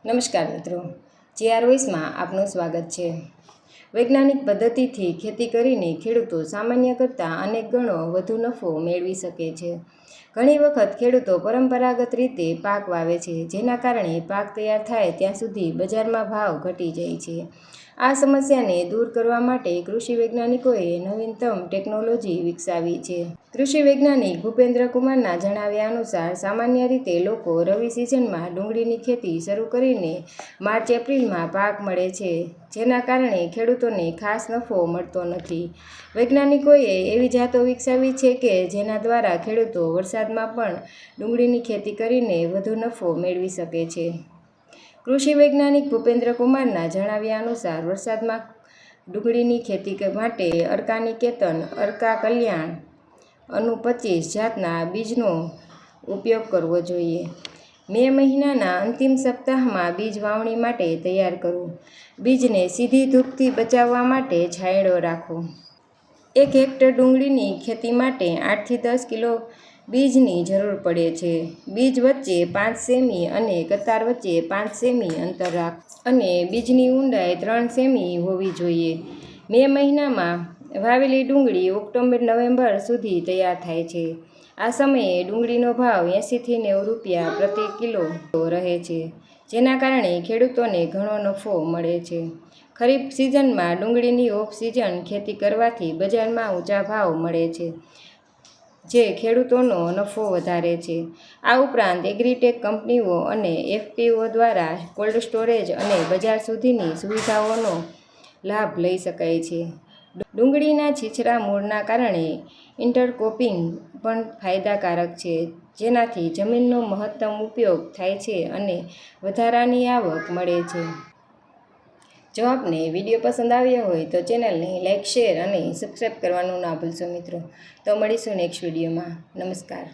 નમસ્કાર મિત્રો, જીઆર વોઇસમાં આપનું સ્વાગત છે। વૈજ્ઞાનિક પદ્ધતિથી ખેતી કરીને ખેડૂતો સામાન્ય કરતાં અનેક ગણો વધુ નફો મેળવી શકે છે। ઘણી વખત ખેડૂતો પરંપરાગત રીતે પાક વાવે છે, જેના કારણે પાક તૈયાર થાય ત્યાં સુધી બજારમાં ભાવ ઘટી જાય છે। આ સમસ્યાને દૂર કરવા માટે કૃષિ વૈજ્ઞાનિકોએ નવીનતમ ટેકનોલોજી વિકસાવી છે। કૃષિ વૈજ્ઞાનિક ભૂપેન્દ્ર કુમારના જણાવ્યા અનુસાર સામાન્ય રીતે લોકો રવિ સિઝનમાં ડુંગળીની ખેતી શરૂ કરીને માર્ચ-એપ્રિલમાં પાક મળે છે, જેના કારણે ખેડૂતોને ખાસ નફો મળતો નથી। વૈજ્ઞાનિકોએ એવી જાતો વિકસાવી છે કે જેના દ્વારા ખેડૂતો વરસાદમાં પણ ડુંગળીની ખેતી કરીને વધુ નફો મેળવી શકે છે। કૃષિ વૈજ્ઞાનિક ભૂપેન્દ્ર કુમારના જણાવ્યા અનુસાર વરસાદમાં ડુંગળીની ખેતી માટે અરકા નિકેતન, અરકા કલ્યાણ, અનુ 25 જાતના બીજનો ઉપયોગ કરવો જોઈએ। મે મહિનાના અંતિમ સપ્તાહમાં બીજ વાવણી માટે તૈયાર કરવું। બીજને સીધી ધૂપથી બચાવવા માટે છાંયડો રાખવો। 1 હેક્ટર ડુંગળીની ખેતી માટે 8 થી 10 કિલો બીજની જરૂર પડે છે। બીજ વચ્ચે 5 સેમી અને કતાર વચ્ચે 5 સેમી અંતર રાખવું અને બીજની ઊંડાઈ 3 સેમી હોવી જોઈએ। મે મહિનામાં વાવેલી ડુંગળી ઓક્ટોબર-નવેમ્બર સુધી તૈયાર થાય છે। આ સમયે ડુંગળીનો ભાવ 80 થી 90 રૂપિયા પ્રતિ કિલો રહે છે, જેના કારણે ખેડૂતોને ઘણો નફો મળે છે। ખરીફ સિઝનમાં ડુંગળીની ઓફ સિઝન ખેતી કરવાથી બજારમાં ઊંચા ભાવ મળે છે, જે ખેડૂતોનો નફો વધારે છે। આ ઉપરાંત એગ્રીટેક કંપનીઓ અને એફપીઓ દ્વારા કોલ્ડ સ્ટોરેજ અને બજાર સુધીની સુવિધાઓનો લાભ લઈ શકાય છે। ડુંગળીના છીછરા મૂળના કારણે ઇન્ટરક્રોપિંગ પણ ફાયદાકારક છે, જેનાથી જમીનનો મહત્તમ ઉપયોગ થાય છે અને વધારાની આવક મળે છે। જો આપને વિડીયો પસંદ આવ્યો હોય તો ચેનલને લાઇક, શેર અને સબસ્ક્રાઈબ કરવાનું ના ભૂલશો મિત્રો। તો મળીશું નેક્સ્ટ વિડીયોમાં। નમસ્કાર।